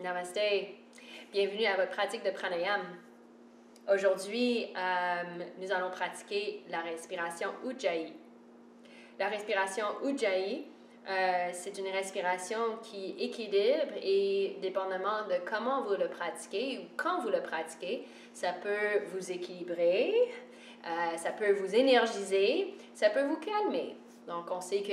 Namaste. Bienvenue à votre pratique de pranayama. Aujourd'hui, nous allons pratiquer la respiration Ujjayi. La respiration Ujjayi, c'est une respiration qui équilibre et dépendamment de comment vous le pratiquez ou quand vous le pratiquez, ça peut vous équilibrer, ça peut vous énergiser, ça peut vous calmer. Donc, on sait que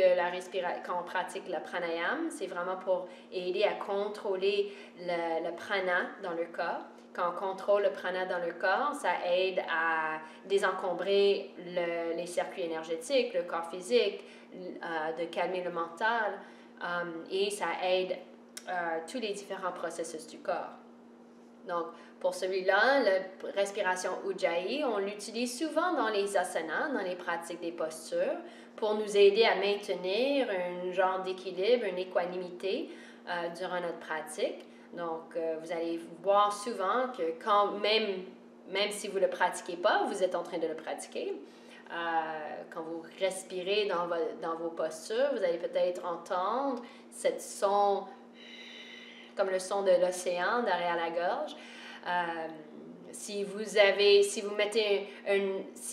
quand on pratique le pranayama, c'est vraiment pour aider à contrôler le prana dans le corps. Quand on contrôle le prana dans le corps, ça aide à désencombrer les circuits énergétiques, le corps physique, de calmer le mental et ça aide tous les différents processus du corps. Donc, pour celui-là, la respiration Ujjayi, on l'utilise souvent dans les asanas, dans les pratiques des postures, pour nous aider à maintenir un genre d'équilibre, une équanimité durant notre pratique. Donc, vous allez voir souvent que même si vous ne le pratiquez pas, vous êtes en train de le pratiquer. Quand vous respirez dans vos postures, vous allez peut-être entendre ce son, comme le son de l'océan derrière la gorge. Si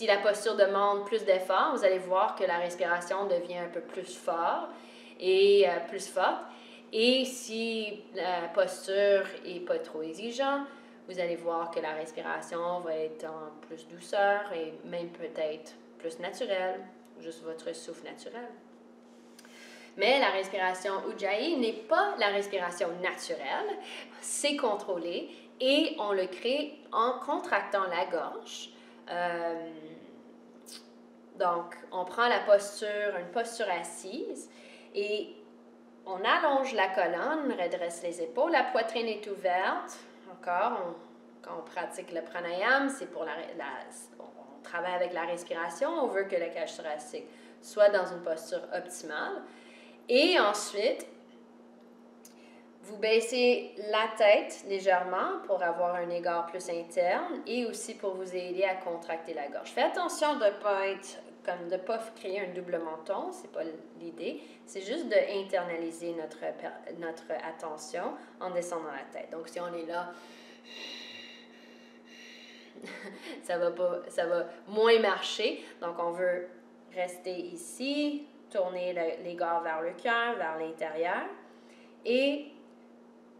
la posture demande plus d'effort, vous allez voir que la respiration devient un peu plus forte et plus forte. Et si la posture n'est pas trop exigeante, vous allez voir que la respiration va être en plus douceur et même peut-être plus naturelle, juste votre souffle naturel. Mais la respiration Ujjayi n'est pas la respiration naturelle, c'est contrôlé et on le crée en contractant la gorge. Donc, on prend une posture assise et on allonge la colonne, on redresse les épaules, la poitrine est ouverte. Encore, quand on pratique le pranayama, c'est pour on travaille avec la respiration, on veut que la cage thoracique soit dans une posture optimale. Et ensuite, vous baissez la tête légèrement pour avoir un égard plus interne et aussi pour vous aider à contracter la gorge. Faites attention de ne pas créer un double menton, c'est pas l'idée. C'est juste d'internaliser notre attention en descendant la tête. Donc, si on est là, ça va moins marcher. Donc, on veut rester ici, tourner l'égard vers le cœur, vers l'intérieur. Et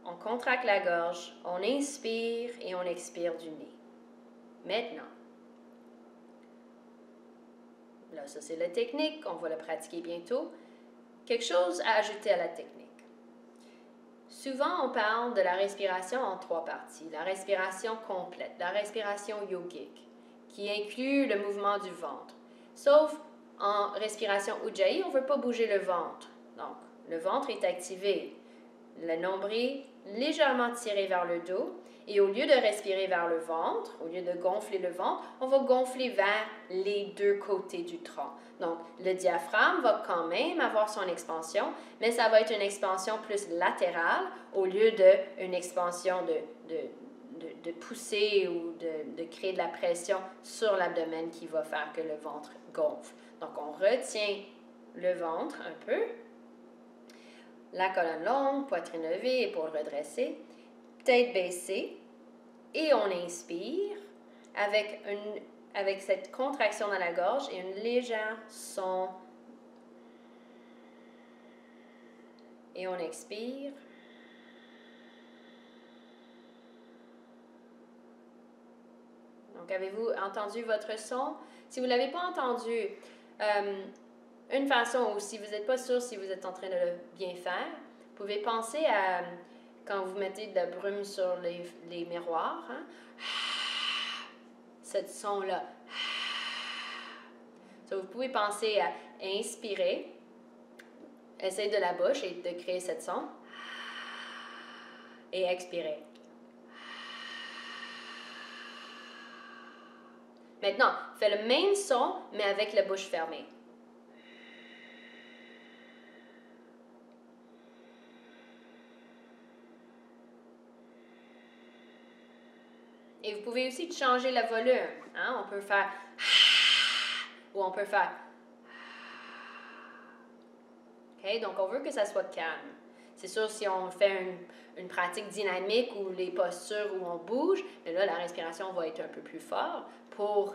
on contracte la gorge, on inspire et on expire du nez. Maintenant, là, ça c'est la technique, on va la pratiquer bientôt. Quelque chose à ajouter à la technique. Souvent, on parle de la respiration en 3 parties. La respiration complète, la respiration yogique, qui inclut le mouvement du ventre. Sauf en respiration Ujjayi, on ne veut pas bouger le ventre. Donc, le ventre est activé. Le nombril légèrement tiré vers le dos. Et au lieu de respirer vers le ventre, au lieu de gonfler le ventre, on va gonfler vers les 2 côtés du tronc. Donc, le diaphragme va quand même avoir son expansion, mais ça va être une expansion plus latérale au lieu d'une expansion de pousser ou de créer de la pression sur l'abdomen qui va faire que le ventre gonfle. Donc, on retient le ventre un peu, la colonne longue, poitrine levée, épaules redressées, tête baissée, et on inspire avec cette contraction dans la gorge et une légère son. Et on expire. Donc, avez-vous entendu votre son? Si vous ne l'avez pas entendu, une façon, ou si vous n'êtes pas sûr si vous êtes en train de le bien faire, vous pouvez penser à quand vous mettez de la brume sur les miroirs, hein? Ce son-là. So, vous pouvez penser à inspirer, essayer de la bouche et de créer ce son, et expirer. Maintenant, faites le même son, mais avec la bouche fermée. Et vous pouvez aussi changer le volume. Hein? On peut faire ou on peut faire. Okay? Donc, on veut que ça soit calme. C'est sûr, si on fait une pratique dynamique ou les postures où on bouge, mais là, la respiration va être un peu plus forte pour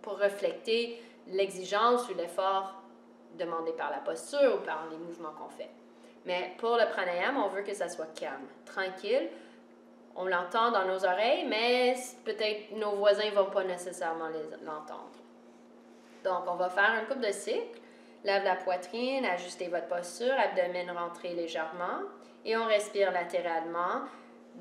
refléter l'exigence ou l'effort demandé par la posture ou par les mouvements qu'on fait. Mais pour le pranayama, on veut que ça soit calme, tranquille. On l'entend dans nos oreilles, mais peut-être nos voisins ne vont pas nécessairement l'entendre. Donc, on va faire un couple de cycles. Lève la poitrine, ajustez votre posture, abdomen rentré légèrement. Et on respire latéralement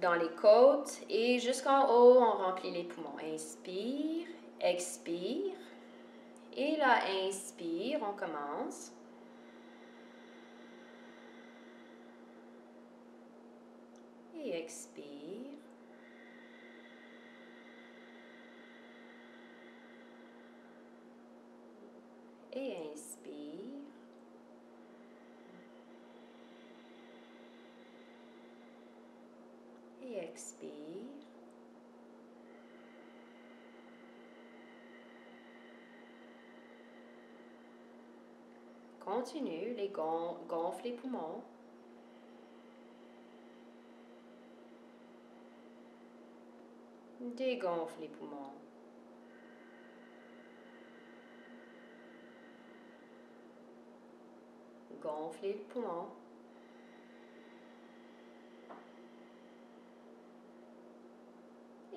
dans les côtes. Et jusqu'en haut, on remplit les poumons. Inspire, expire. Et là, inspire, on commence. Et expire. Et inspire. Et expire. Continue, gonfle les poumons. Dégonfle les poumons. Gonfle les poumons.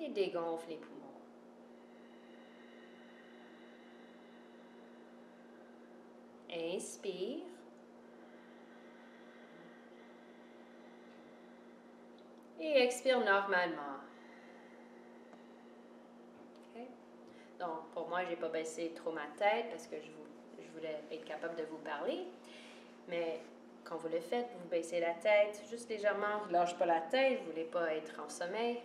Et dégonfle les poumons. Inspire. Et expire normalement. Okay. Donc, pour moi, je n'ai pas baissé trop ma tête parce que je voulais être capable de vous parler. Mais quand vous le faites, vous baissez la tête juste légèrement. Vous ne lâchez pas la tête, vous ne voulez pas être en sommeil.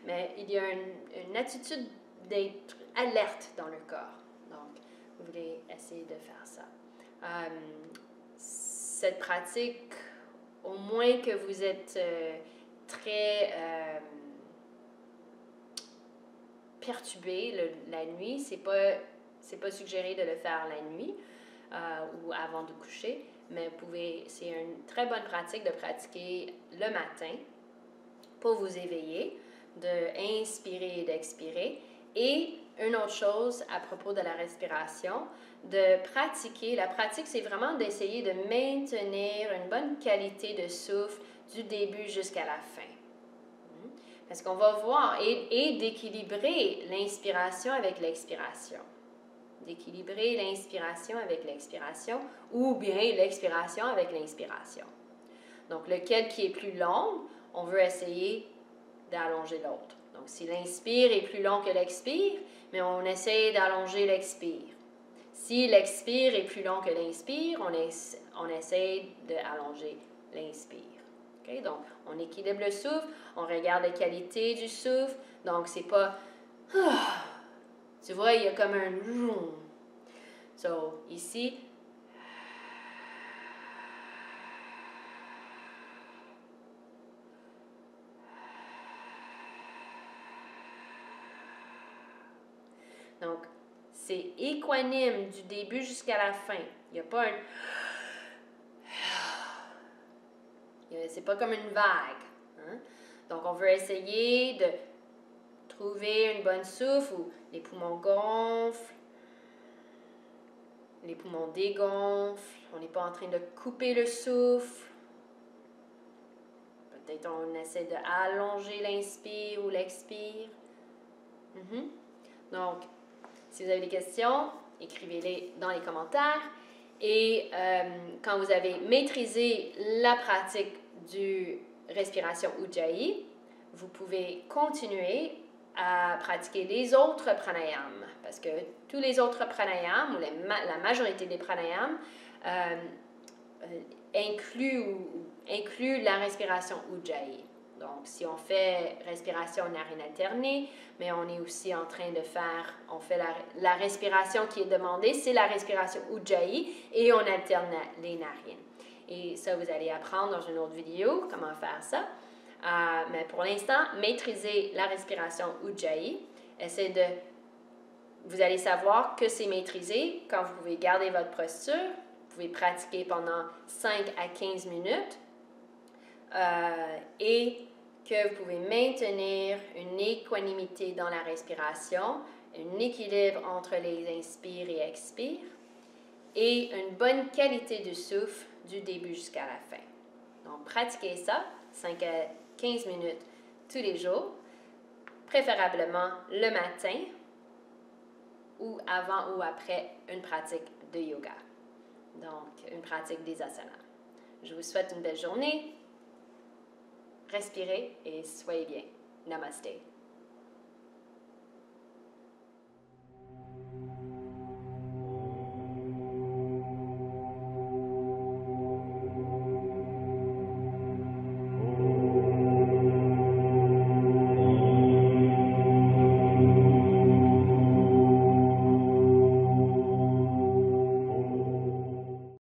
Mais il y a une attitude d'être alerte dans le corps. Donc, vous voulez essayer de faire ça. Cette pratique, au moins que vous êtes très perturbé la nuit, c'est pas suggéré de le faire la nuit ou avant de coucher, mais c'est une très bonne pratique de pratiquer le matin pour vous éveiller, de inspirer et d'expirer. Et une autre chose à propos de la respiration, de pratiquer. La pratique, c'est vraiment d'essayer de maintenir une bonne qualité de souffle du début jusqu'à la fin. Parce qu'on va voir, et d'équilibrer l'inspiration avec l'expiration. D'équilibrer l'inspiration avec l'expiration ou bien l'expiration avec l'inspiration. Donc, lequel qui est plus long, on veut essayer d'allonger l'autre. Donc, si l'inspire est plus long que l'expire, mais on essaie d'allonger l'expire. Si l'expire est plus long que l'inspire, on essaie d'allonger l'inspire. Okay? Donc, on équilibre le souffle, on regarde la qualité du souffle. Donc, c'est pas... tu vois, il y a comme un... So, ici... Donc, c'est équanime du début jusqu'à la fin. Il n'y a pas un... C'est pas comme une vague. Hein? Donc, on veut essayer de trouver une bonne souffle où les poumons gonflent, les poumons dégonflent. On n'est pas en train de couper le souffle. Peut-être on essaie d'allonger l'inspire ou l'expire. Donc, si vous avez des questions, écrivez-les dans les commentaires. Et quand vous avez maîtrisé la pratique du respiration Ujjayi, vous pouvez continuer à pratiquer les autres pranayams. Parce que tous les autres pranayams, ou la majorité des pranayams, incluent la respiration Ujjayi. Donc, si on fait respiration narine alternée, mais on est aussi en train de on fait la respiration qui est demandée, c'est la respiration Ujjayi et on alterne les narines. Et ça, vous allez apprendre dans une autre vidéo comment faire ça. Mais pour l'instant, maîtrisez la respiration Ujjayi. Vous allez savoir que c'est maîtrisé quand vous pouvez garder votre posture. pouvez pratiquer pendant 5 à 15 minutes et que vous pouvez maintenir une équanimité dans la respiration, un équilibre entre les inspires et expires et une bonne qualité de souffle du début jusqu'à la fin. Donc, pratiquez ça 5 à 15 minutes tous les jours, préférablement le matin ou avant ou après une pratique de yoga. Donc, une pratique des asanas. Je vous souhaite une belle journée. Respirez et soyez bien. Namaste.